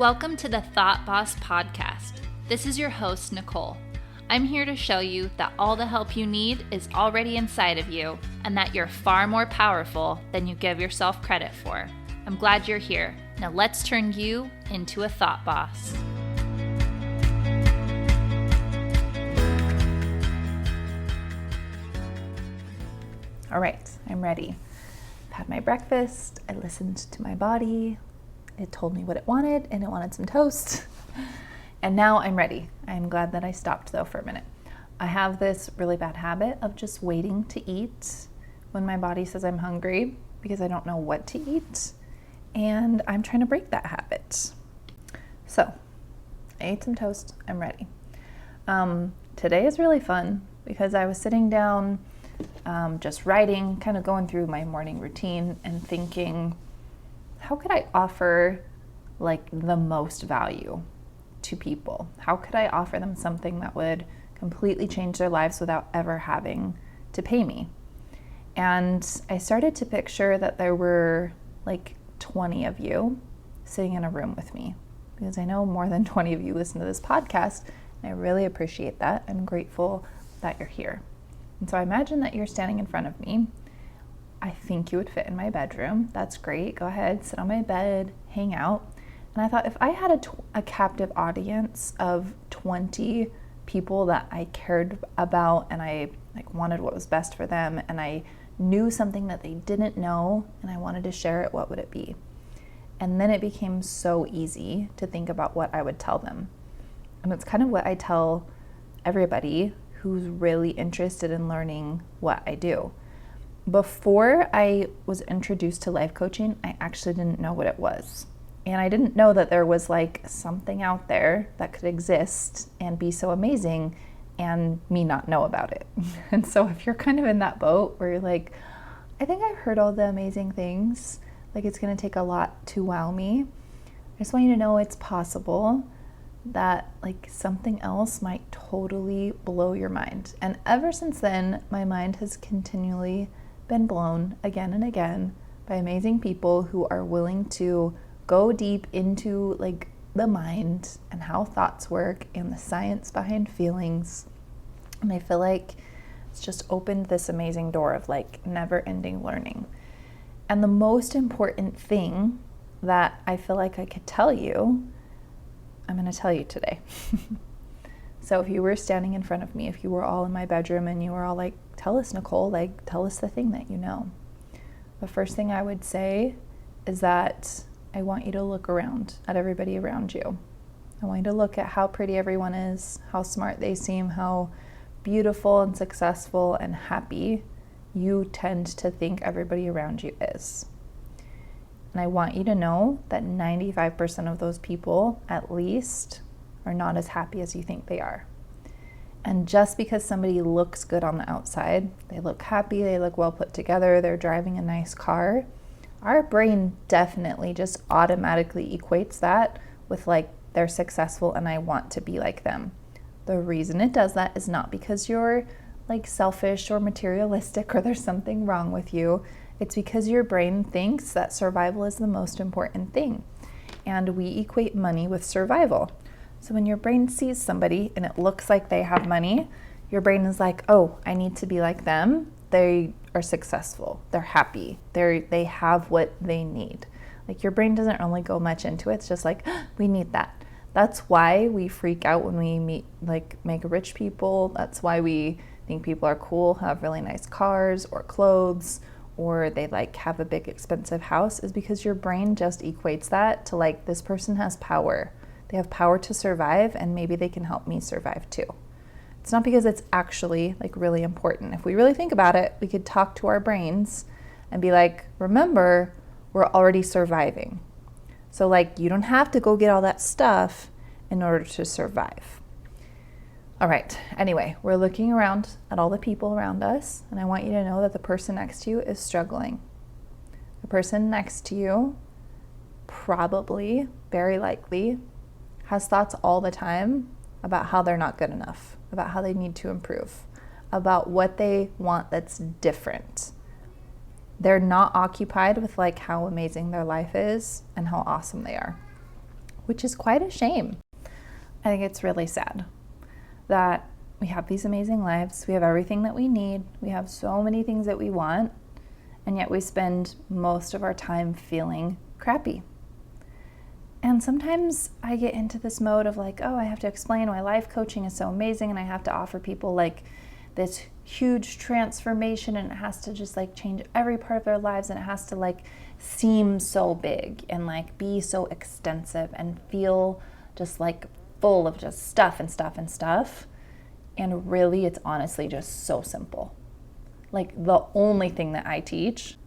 Welcome to the Thought Boss Podcast. This is your host, Nicole. I'm here to show you that all the help you need is already inside of you and that you're far more powerful than you give yourself credit for. I'm glad you're here. Now let's turn you into a thought boss. All right, I'm ready. I've had my breakfast. I listened to my body. It told me what it wanted, and it wanted some toast. And now I'm ready. I'm glad that I stopped though for a minute. I have this really bad habit of just waiting to eat when my body says I'm hungry because I don't know what to eat. And I'm trying to break that habit. So I ate some toast. I'm ready. Today is really fun because I was sitting down just writing, kind of going through my morning routine and thinking, how could I offer like the most value to people? How could I offer them something that would completely change their lives without ever having to pay me? And I started to picture that there were like 20 of you sitting in a room with me, because I know more than 20 of you listen to this podcast, and I really appreciate that. I'm grateful that you're here. And so I imagine that you're standing in front of me. I think you would fit in my bedroom. That's great. Go ahead, sit on my bed, hang out. And I thought if I had a captive audience of 20 people that I cared about and I wanted what was best for them, and I knew something that they didn't know and I wanted to share it, what would it be? And then it became so easy to think about what I would tell them. And it's kind of what I tell everybody who's really interested in learning what I do. Before I was introduced to life coaching, I actually didn't know what it was. And I didn't know that there was like something out there that could exist and be so amazing and me not know about it. And so if you're kind of in that boat where you're like, I think I've heard all the amazing things, like it's gonna take a lot to wow me, I just want you to know it's possible that like something else might totally blow your mind. And ever since then, my mind has continually been blown again and again by amazing people who are willing to go deep into like the mind and how thoughts work and the science behind feelings. And I feel like it's just opened this amazing door of like never-ending learning. And the most important thing that I feel like I could tell you, I'm going to tell you today. So if you were standing in front of me, if you were all in my bedroom and you were all like, tell us, Nicole, like tell us the thing that you know. The first thing I would say is that I want you to look around at everybody around you. I want you to look at how pretty everyone is, how smart they seem, how beautiful and successful and happy you tend to think everybody around you is. And I want you to know that 95% of those people, at least, are not as happy as you think they are. And just because somebody looks good on the outside, they look happy, they look well put together, they're driving a nice car, our brain definitely just automatically equates that with like they're successful and I want to be like them. The reason it does that is not because you're like selfish or materialistic or there's something wrong with you. It's because your brain thinks that survival is the most important thing. And we equate money with survival. So when your brain sees somebody and it looks like they have money, your brain is like, oh, I need to be like them. They are successful. They're happy. They have what they need. Like your brain doesn't really go much into it. It's just like, we need that. That's why we freak out when we meet like mega rich people. That's why we think people are cool, have really nice cars or clothes, or they like have a big expensive house, is because your brain just equates that to like, this person has power. They have power to survive and maybe they can help me survive too. It's not because it's actually like really important. If we really think about it, we could talk to our brains and be like, remember, we're already surviving. So like, you don't have to go get all that stuff in order to survive. All right, anyway, we're looking around at all the people around us, and I want you to know that the person next to you is struggling. The person next to you probably, very likely, has thoughts all the time about how they're not good enough, about how they need to improve, about what they want that's different. They're not occupied with like how amazing their life is and how awesome they are. which is quite a shame. I think it's really sad that we have these amazing lives. We have everything that we need. We have so many things that we want, and yet we spend most of our time feeling crappy. And sometimes I get into this mode of like, oh, I have to explain why life coaching is so amazing, and I have to offer people like this huge transformation, and it has to just like change every part of their lives, and it has to like seem so big and like be so extensive and feel just like full of just stuff and stuff and stuff. And really, it's honestly just so simple. Like the only thing that I teach,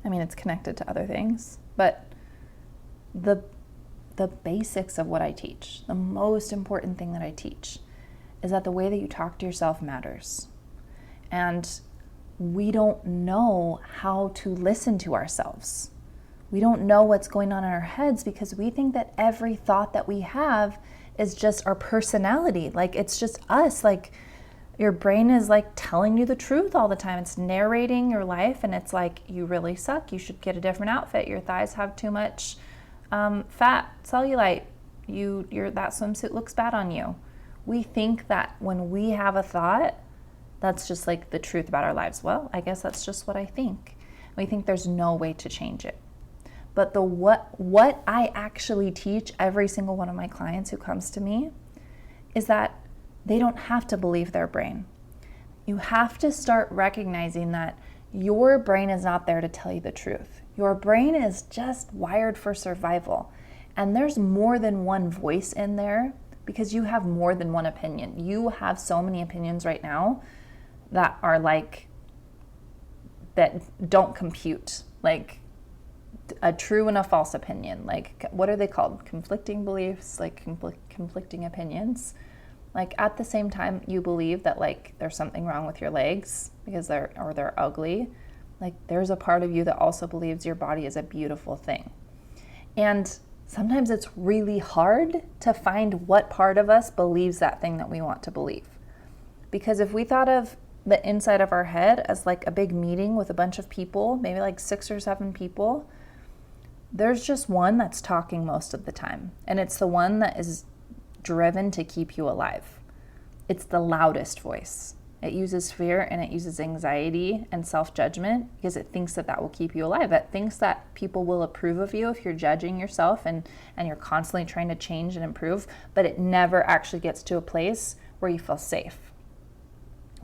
I mean, it's connected to other things, but the basics of what I teach, the most important thing that I teach is that the way that you talk to yourself matters. And we don't know how to listen to ourselves. We don't know what's going on in our heads because we think that every thought that we have is just our personality. Like it's just us. Like your brain is like telling you the truth all the time. It's narrating your life, and it's like, you really suck. You should get a different outfit. Your thighs have too much fat, cellulite. That swimsuit looks bad on you. We think that when we have a thought, that's just like the truth about our lives. Well, I guess that's just what I think. We think there's no way to change it. But what I actually teach every single one of my clients who comes to me is that they don't have to believe their brain. You have to start recognizing that your brain is not there to tell you the truth. Your brain is just wired for survival. And there's more than one voice in there because you have more than one opinion. You have so many opinions right now that are like, that don't compute. Like a true and a false opinion. Like, what are they called? Conflicting beliefs, like conflicting opinions. Like at the same time you believe that like there's something wrong with your legs because they're ugly. Like there's a part of you that also believes your body is a beautiful thing. And sometimes it's really hard to find what part of us believes that thing that we want to believe. Because if we thought of the inside of our head as like a big meeting with a bunch of people, maybe like 6 or 7 people, there's just one that's talking most of the time. And it's the one that is driven to keep you alive. It's the loudest voice. It uses fear and it uses anxiety and self-judgment because it thinks that that will keep you alive. It thinks that people will approve of you if you're judging yourself and you're constantly trying to change and improve, but it never actually gets to a place where you feel safe.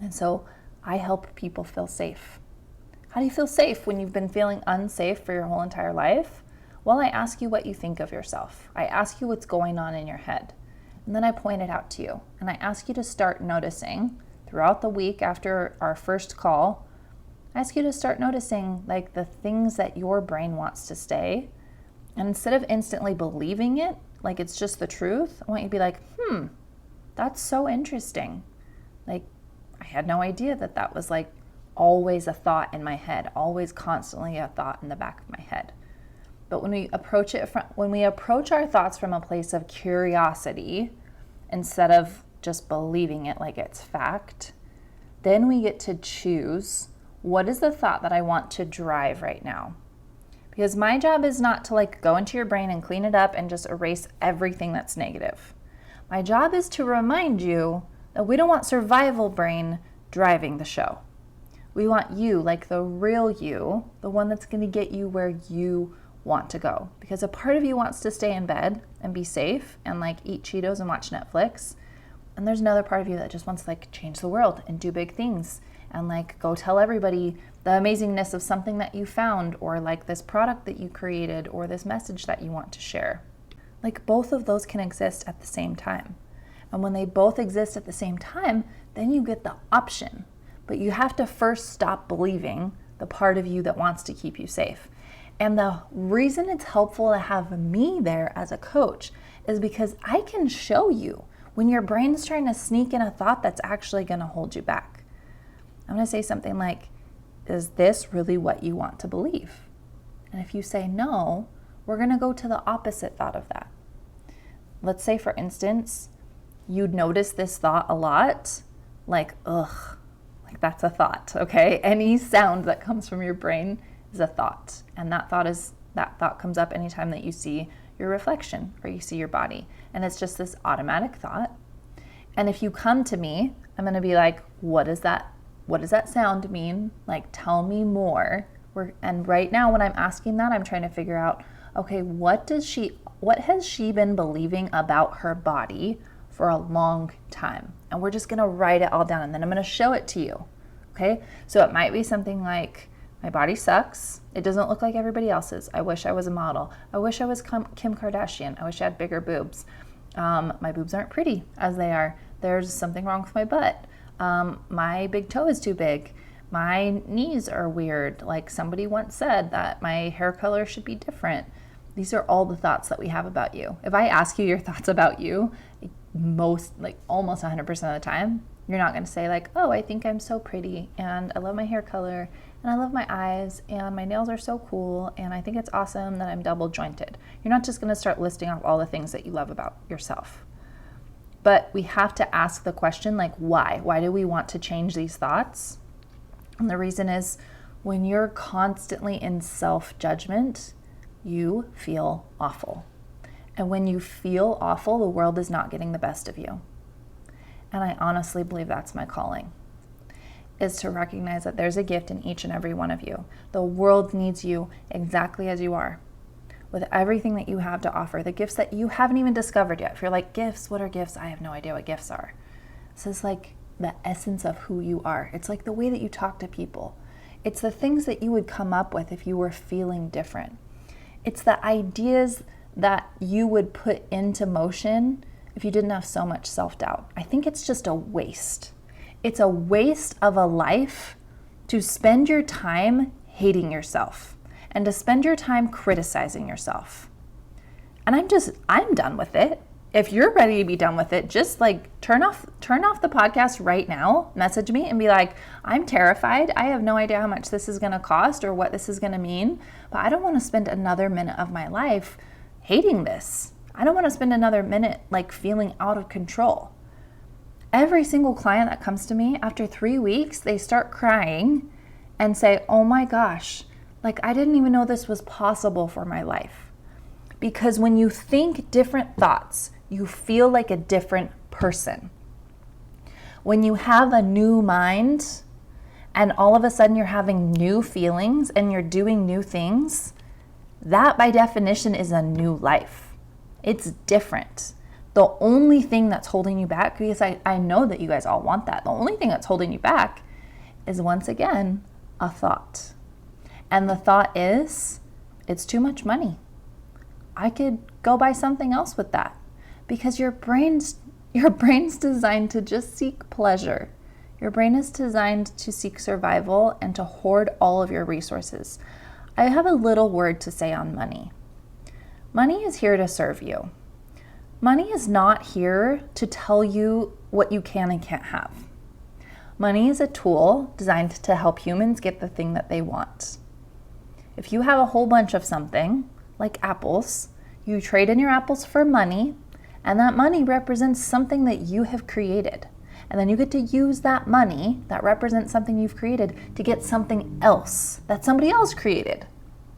And so I help people feel safe. How do you feel safe when you've been feeling unsafe for your whole entire life? Well, I ask you what you think of yourself. I ask you what's going on in your head. And then I point it out to you. And I ask you to start noticing throughout the week after our first call, I ask you to start noticing like the things that your brain wants to say. And instead of instantly believing it, like it's just the truth, I want you to be like, that's so interesting. Like, I had no idea that that was like always a thought in my head, always constantly a thought in the back of my head. But when we approach our thoughts from a place of curiosity, instead of just believing it like it's fact, then we get to choose what is the thought that I want to drive right now. Because my job is not to like go into your brain and clean it up and just erase everything that's negative. My job is to remind you that we don't want survival brain driving the show. We want you, like the real you, the one that's going to get you where you want to go. Because a part of you wants to stay in bed and be safe and like eat Cheetos and watch Netflix. And there's another part of you that just wants to like change the world and do big things and like go tell everybody the amazingness of something that you found, or like this product that you created, or this message that you want to share. Like both of those can exist at the same time. And when they both exist at the same time, then you get the option. But you have to first stop believing the part of you that wants to keep you safe. And the reason it's helpful to have me there as a coach is because I can show you when your brain's trying to sneak in a thought that's actually going to hold you back. I'm going to say something like, is this really what you want to believe? And if you say no, we're going to go to the opposite thought of that. Let's say, for instance, you'd notice this thought a lot, like, ugh, like that's a thought, okay? Any sound that comes from your brain is a thought. And that thought comes up anytime that you see your reflection or you see your body. And it's just this automatic thought. And if you come to me, I'm going to be like, what does that sound mean? Like, tell me more. And right now when I'm asking that, I'm trying to figure out, okay, what has she been believing about her body for a long time? And we're just going to write it all down, and then I'm going to show it to you. Okay? So it might be something like, my body sucks. It doesn't look like everybody else's. I wish I was a model. I wish I was Kim Kardashian. I wish I had bigger boobs. My boobs aren't pretty as they are. There's something wrong with my butt. My big toe is too big. My knees are weird. Like somebody once said that my hair color should be different. These are all the thoughts that we have about you. If I ask you your thoughts about you, almost 100% of the time, you're not going to say like, oh, I think I'm so pretty and I love my hair color and I love my eyes and my nails are so cool and I think it's awesome that I'm double jointed. You're not just going to start listing off all the things that you love about yourself. But we have to ask the question, like, why? Why do we want to change these thoughts? And the reason is, when you're constantly in self-judgment, you feel awful. And when you feel awful, the world is not getting the best of you. And I honestly believe that's my calling, is to recognize that there's a gift in each and every one of you. The world needs you exactly as you are, with everything that you have to offer, the gifts that you haven't even discovered yet. If you're like, gifts, what are gifts? I have no idea what gifts are. This is like the essence of who you are. It's like the way that you talk to people. It's the things that you would come up with if you were feeling different. It's the ideas that you would put into motion if you didn't have so much self-doubt. I think it's just a waste. It's a waste of a life to spend your time hating yourself and to spend your time criticizing yourself. And I'm done with it. If you're ready to be done with it, just like turn off the podcast right now, message me and be like, I'm terrified. I have no idea how much this is going to cost or what this is going to mean, but I don't want to spend another minute of my life hating this. I don't want to spend another minute like feeling out of control. Every single client that comes to me after 3 weeks, they start crying and say, oh my gosh, like I didn't even know this was possible for my life. Because when you think different thoughts, you feel like a different person. When you have a new mind and all of a sudden you're having new feelings and you're doing new things, that by definition is a new life. It's different. The only thing that's holding you back, because I know that you guys all want that, the only thing that's holding you back is once again a thought. And the thought is, it's too much money. I could go buy something else with that. Because your brain's designed to just seek pleasure. Your brain is designed to seek survival and to hoard all of your resources. I have a little word to say on money. Money is here to serve you. Money is not here to tell you what you can and can't have. Money is a tool designed to help humans get the thing that they want. If you have a whole bunch of something, like apples, you trade in your apples for money, and that money represents something that you have created. And then you get to use that money that represents something you've created to get something else that somebody else created.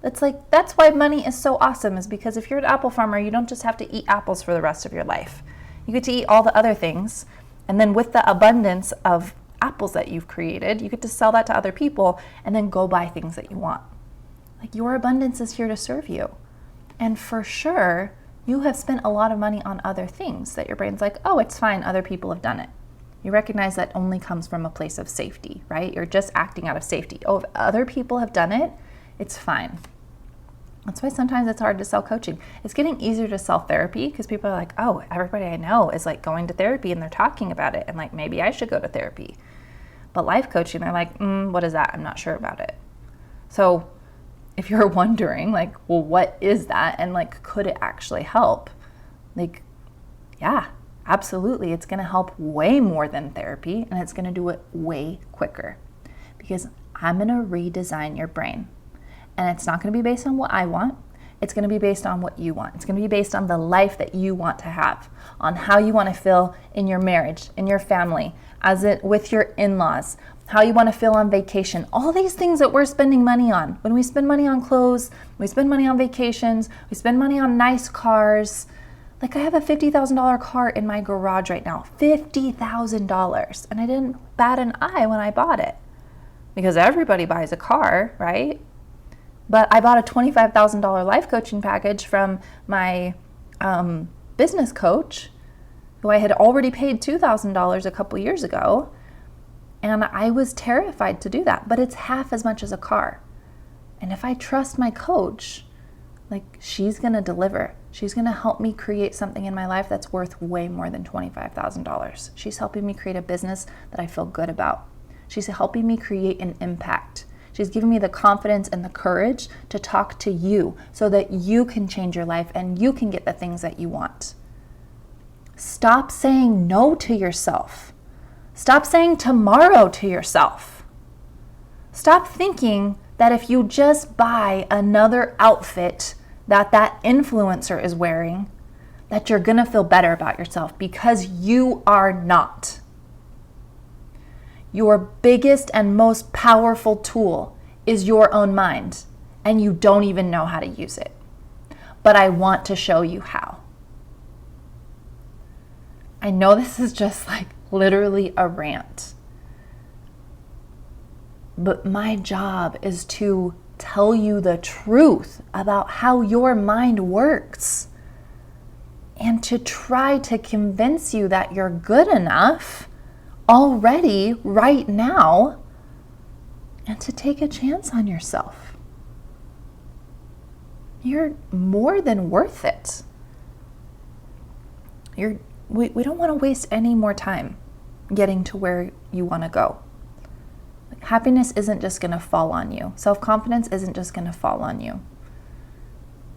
That's why money is so awesome, is because if you're an apple farmer, you don't just have to eat apples for the rest of your life. You get to eat all the other things, and then with the abundance of apples that you've created, you get to sell that to other people and then go buy things that you want. Like, your abundance is here to serve you. And for sure, you have spent a lot of money on other things that your brain's like, oh, it's fine, other people have done it. You recognize that only comes from a place of safety, right? You're just acting out of safety. Oh, if other people have done it, it's fine. That's why sometimes it's hard to sell coaching. It's getting easier to sell therapy because people are like, oh, everybody I know is like going to therapy and they're talking about it and like maybe I should go to therapy. But life coaching, they're like, what is that? I'm not sure about it. So if you're wondering like, well, what is that? And like, could it actually help? Like, yeah, absolutely. It's going to help way more than therapy, and it's going to do it way quicker because I'm going to redesign your brain. And it's not going to be based on what I want. It's going to be based on what you want. It's going to be based on the life that you want to have, on how you want to feel in your marriage, in your family, with your in-laws, how you want to feel on vacation. All these things that we're spending money on. When we spend money on clothes, we spend money on vacations, we spend money on nice cars. Like I have a $50,000 car in my garage right now, $50,000. And I didn't bat an eye when I bought it because everybody buys a car, right? But I bought a $25,000 life coaching package from my business coach, who I had already paid $2,000 a couple years ago. And I was terrified to do that, but it's half as much as a car. And if I trust my coach, like she's going to deliver. She's going to help me create something in my life that's worth way more than $25,000. She's helping me create a business that I feel good about. She's helping me create an impact. She's giving me the confidence and the courage to talk to you so that you can change your life and you can get the things that you want. Stop saying no to yourself. Stop saying tomorrow to yourself. Stop thinking that if you just buy another outfit that influencer is wearing, that you're going to feel better about yourself, because you are not. Your biggest and most powerful tool is your own mind, and you don't even know how to use it. But I want to show you how. I know this is just like literally a rant, but my job is to tell you the truth about how your mind works and to try to convince you that you're good enough already right now and to take a chance on yourself. You're more than worth it. We don't want to waste any more time getting to where you want to go. Happiness isn't just going to fall on you. Self-confidence isn't just going to fall on you.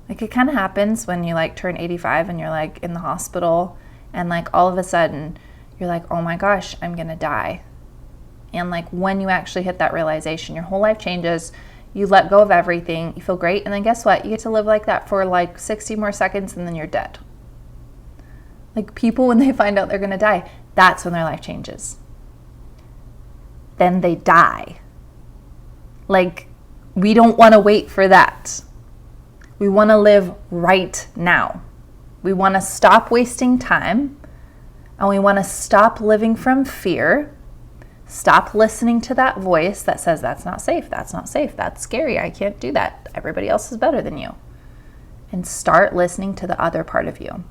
Like it kind of happens when you like turn 85 and you're like in the hospital and like all of a sudden you're like, oh my gosh, I'm going to die. And like when you actually hit that realization, your whole life changes. You let go of everything. You feel great. And then guess what? You get to live like that for like 60 more seconds and then you're dead. Like people, when they find out they're going to die, that's when their life changes. Then they die. Like, we don't want to wait for that. We want to live right now. We want to stop wasting time, and we want to stop living from fear. Stop listening to that voice that says, that's not safe, that's not safe, that's scary, I can't do that, everybody else is better than you. And start listening to the other part of you.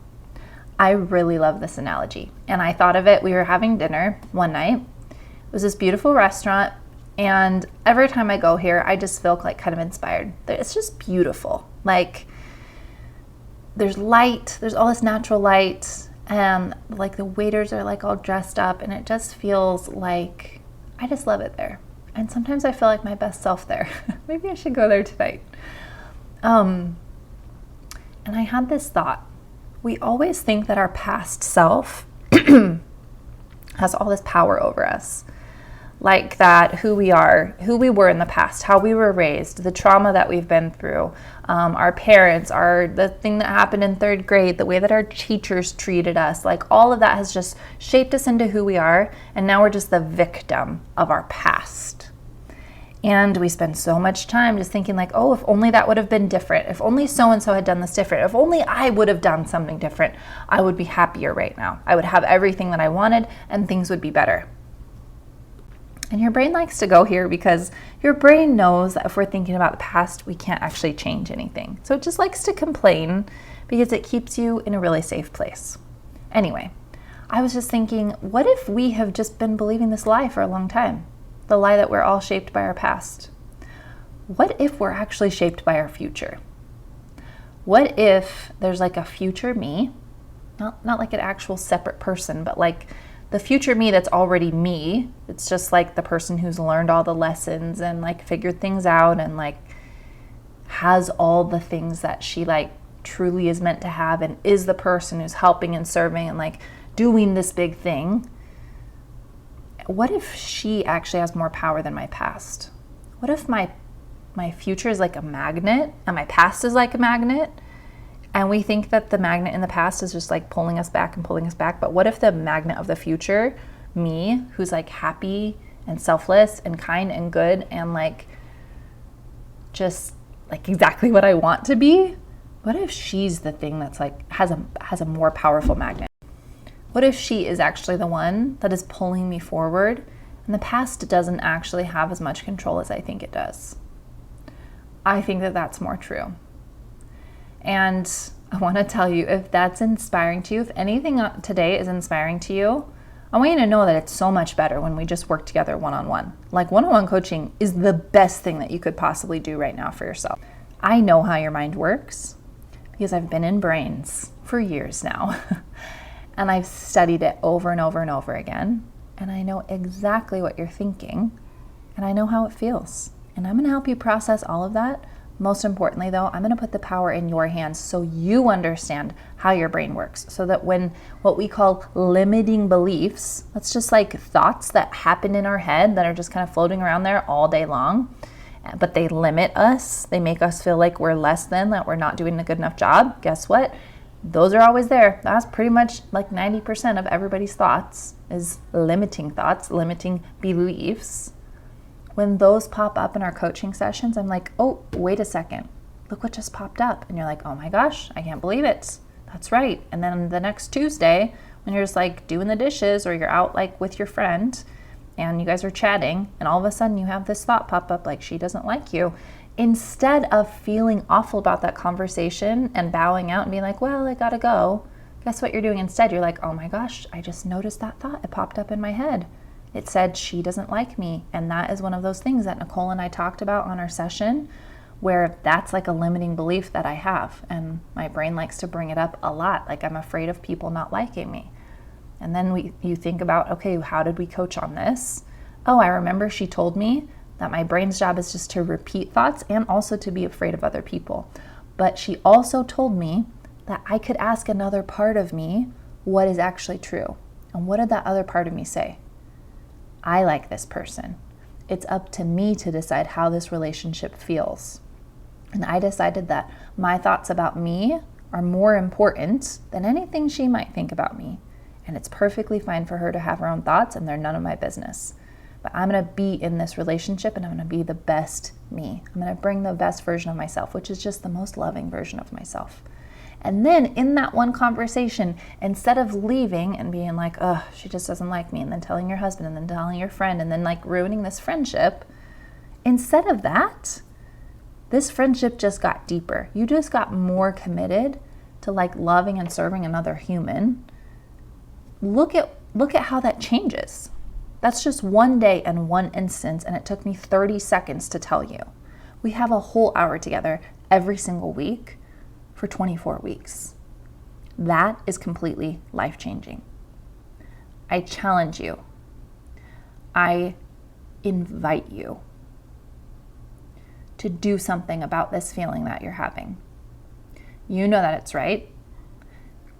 I really love this analogy. And I thought of it, we were having dinner one night. It was this beautiful restaurant, and every time I go here, I just feel like kind of inspired. It's just beautiful. Like, there's light, there's all this natural light, and like the waiters are like all dressed up, and it just feels like, I just love it there. And sometimes I feel like my best self there. Maybe I should go there tonight. And I had this thought. We always think that our past self has all this power over us. Like that who we are, who we were in the past, how we were raised, the trauma that we've been through, our parents, the thing that happened in third grade, the way that our teachers treated us, like all of that has just shaped us into who we are, and now we're just the victim of our past. And we spend so much time just thinking like, oh, if only that would have been different, if only so-and-so had done this different, if only I would have done something different, I would be happier right now. I would have everything that I wanted and things would be better. And your brain likes to go here because your brain knows that if we're thinking about the past, we can't actually change anything. So it just likes to complain because it keeps you in a really safe place. Anyway, I was just thinking, what if we have just been believing this lie for a long time? The lie that we're all shaped by our past. What if we're actually shaped by our future? What if there's like a future me, not like an actual separate person, but like the future me that's already me. It's just like the person who's learned all the lessons and like figured things out and like has all the things that she like truly is meant to have and is the person who's helping and serving and like doing this big thing. What if she actually has more power than my past? What if my my future is like a magnet and my past is like a magnet. And we think that the magnet in the past is just like pulling us back and pulling us back. But what if the magnet of the future, me, who's like happy and selfless and kind and good and like just like exactly what I want to be, what if she's the thing that's like has a more powerful magnet? What if she is actually the one that is pulling me forward and the past doesn't actually have as much control as I think it does? I think that that's more true. And I want to tell you, if that's inspiring to you, if anything today is inspiring to you, I want you to know that it's so much better when we just work together one-on-one. Like one-on-one coaching is the best thing that you could possibly do right now for yourself. I know how your mind works because I've been in brains for years now. And I've studied it over and over and over again. And I know exactly what you're thinking. And I know how it feels. And I'm going to help you process all of that. Most importantly, though, I'm going to put the power in your hands so you understand how your brain works. So that when what we call limiting beliefs, that's just like thoughts that happen in our head that are just kind of floating around there all day long, but they limit us. They make us feel like we're less than, that we're not doing a good enough job. Guess what? Those are always there. That's pretty much like 90% of everybody's thoughts is limiting thoughts, limiting beliefs. When those pop up in our coaching sessions, I'm like, oh, wait a second. Look what just popped up. And you're like, oh my gosh, I can't believe it. That's right. And then the next Tuesday, when you're just like doing the dishes or you're out like with your friend and you guys are chatting and all of a sudden you have this thought pop up like she doesn't like you. Instead of feeling awful about that conversation and bowing out and being like, well, I gotta go. Guess what you're doing instead? You're like, oh my gosh, I just noticed that thought. It popped up in my head. It said she doesn't like me. And that is one of those things that Nicole and I talked about on our session, where that's like a limiting belief that I have. And my brain likes to bring it up a lot. Like I'm afraid of people not liking me. And then you think about, okay, how did we coach on this? Oh, I remember she told me that my brain's job is just to repeat thoughts and also to be afraid of other people. But she also told me that I could ask another part of me what is actually true. And what did that other part of me say? I like this person. It's up to me to decide how this relationship feels. And I decided that my thoughts about me are more important than anything she might think about me. And it's perfectly fine for her to have her own thoughts, and they're none of my business. But I'm going to be in this relationship and I'm going to be the best me. I'm going to bring the best version of myself, which is just the most loving version of myself. And then in that one conversation, instead of leaving and being like, oh, she just doesn't like me, and then telling your husband and then telling your friend and then like ruining this friendship, instead of that, this friendship just got deeper. You just got more committed to like loving and serving another human. Look at how that changes. That's just one day and one instance, and it took me 30 seconds to tell you. We have a whole hour together every single week for 24 weeks. That is completely life-changing. I challenge you. I invite you to do something about this feeling that you're having. You know that it's right.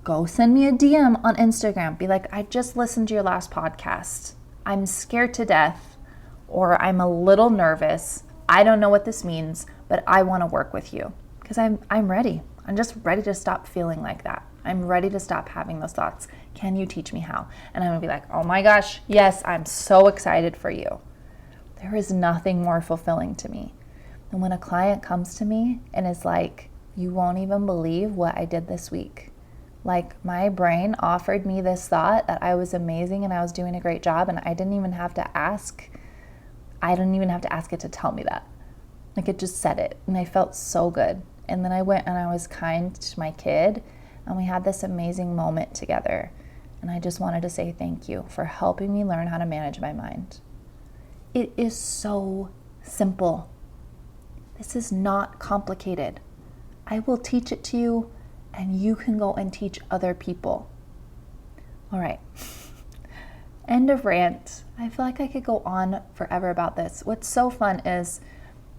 Go send me a DM on Instagram. Be like, I just listened to your last podcast. I'm scared to death, or I'm a little nervous. I don't know what this means, but I want to work with you because I'm ready. I'm just ready to stop feeling like that. I'm ready to stop having those thoughts. Can you teach me how? And I'm going to be like, oh my gosh, yes, I'm so excited for you. There is nothing more fulfilling to me than when a client comes to me and is like, you won't even believe what I did this week. Like my brain offered me this thought that I was amazing and I was doing a great job, and I didn't even have to ask. I didn't even have to ask it to tell me that. Like it just said it, and I felt so good. And then I went and I was kind to my kid, and we had this amazing moment together. And I just wanted to say thank you for helping me learn how to manage my mind. It is so simple. This is not complicated. I will teach it to you, and you can go and teach other people. All right. End of rant. I feel like I could go on forever about this. What's so fun is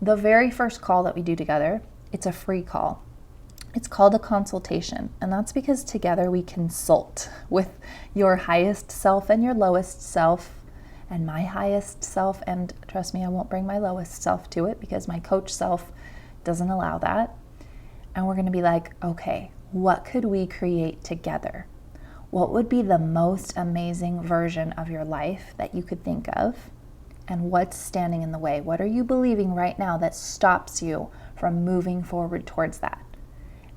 the very first call that we do together, it's a free call. It's called a consultation, and that's because together we consult with your highest self and your lowest self, and my highest self, and trust me, I won't bring my lowest self to it because my coach self doesn't allow that. And we're going to be like, okay, what could we create together? What would be the most amazing version of your life that you could think of? And what's standing in the way? What are you believing right now that stops you from moving forward towards that?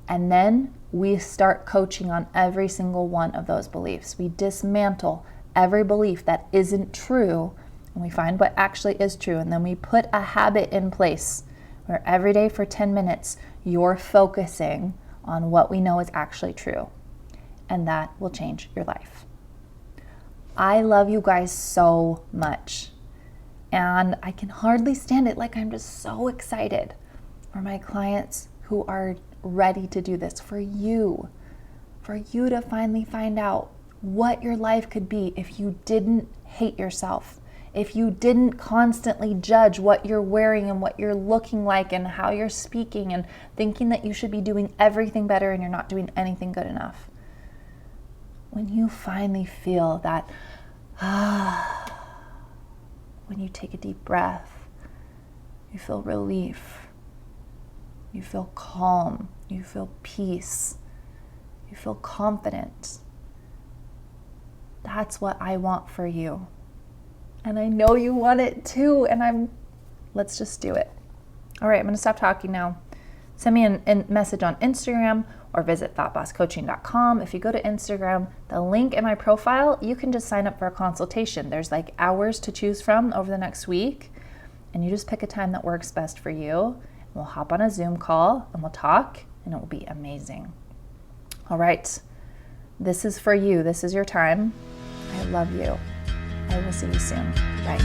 And then we start coaching on every single one of those beliefs. We dismantle every belief that isn't true, and we find what actually is true. And then we put a habit in place where every day for 10 minutes, you're focusing on what we know is actually true. And that will change your life. I love you guys so much. And I can hardly stand it. Like, I'm just so excited for my clients who are ready to do this, for you to finally find out what your life could be if you didn't hate yourself, if you didn't constantly judge what you're wearing and what you're looking like and how you're speaking and thinking that you should be doing everything better and you're not doing anything good enough. When you finally feel that, when you take a deep breath, you feel relief. You feel calm, you feel peace, you feel confident. That's what I want for you. And I know you want it too, and let's just do it. All right, I'm gonna stop talking now. Send me a message on Instagram or visit thoughtbosscoaching.com. If you go to Instagram, the link in my profile, you can just sign up for a consultation. There's like hours to choose from over the next week, and you just pick a time that works best for you. We'll hop on a Zoom call and we'll talk, and it will be amazing. All right, this is for you. This is your time. I love you. I will see you soon. Bye.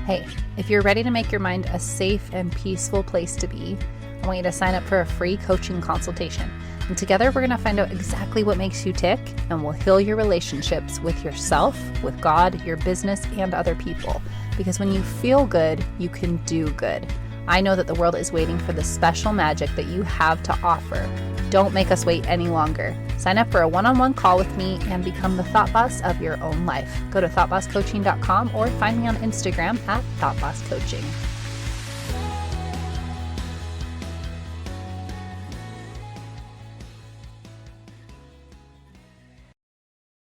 Hey, if you're ready to make your mind a safe and peaceful place to be, I want you to sign up for a free coaching consultation. And together we're going to find out exactly what makes you tick, and we'll heal your relationships with yourself, with God, your business, and other people. Because when you feel good, you can do good. I know that the world is waiting for the special magic that you have to offer. Don't make us wait any longer. Sign up for a one-on-one call with me and become the thought boss of your own life. Go to thoughtbosscoaching.com or find me on Instagram at thoughtbosscoaching.